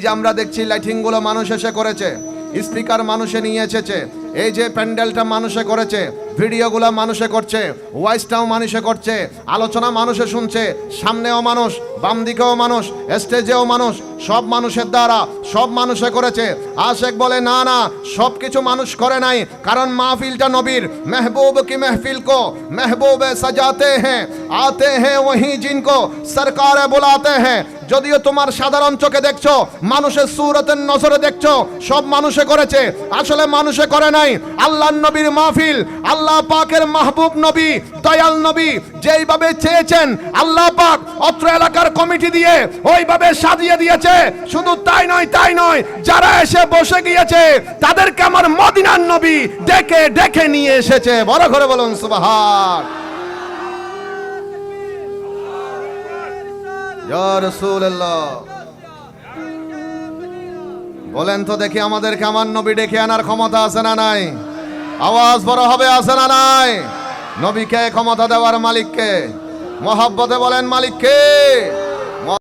যে আমরা দেখছি লাইটিং গুলো মানুষ এসে করেছে, স্পিকার মানুষে নিয়ে এসেছে, এই যে প্যান্ডেলটা মানুষে করেছে, ভিডিওগুলো মানুষে করছে, ভয়েসটাও মানুষে করছে, আলোচনা মানুষে শুনছে, সামনেও মানুষ, বাম দিকেও মানুষ, স্টেজেও মানুষ, সব মানুষের দ্বারা, সব মানুষে করেছে। আশেক বলে না না, সব কিছু মানুষ করে নাই, কারণ মাহফিলটা নবীর। মেহবুব কি মেহফিল কো মেহবুব সাজাতে হ্যাঁ, আতে হ্যাঁ ওহি জিनको সরকারে বুলাতে হ্যাঁ। যদিও তোমার সাধারণ চোখে দেখছো, মানুষের সুরতের নজরে দেখছো সব মানুষে করেছে, আসলে মানুষে করে নাই। আল্লাহর নবীর মাহফিল, আল্লাহ পাকের মাহবুব নবী, দয়াল নবী যেইভাবে চেয়েছেন আল্লাহ পাক অত্র এলাকার কমিটি দিয়ে ওইভাবে সাজিয়ে দিয়েছে। শুধু তাই নয়, যারা এসে বসে গিয়েছে তাদেরকে আমার মদিনার নবী ডেকে ডেকে নিয়ে এসেছে। বড় করে বলুন সুবহান। ইয়া রাসূলুল্লাহ, বলেন তো দেখি আমাদেরকে আমার নবী ডেকে আনার ক্ষমতা আছে না নাই? আওয়াজ বড় হবে, আছে না নাই? নবীকে ক্ষমতা দেওয়ার মালিককে, মহব্বতে বলেন মালিককে।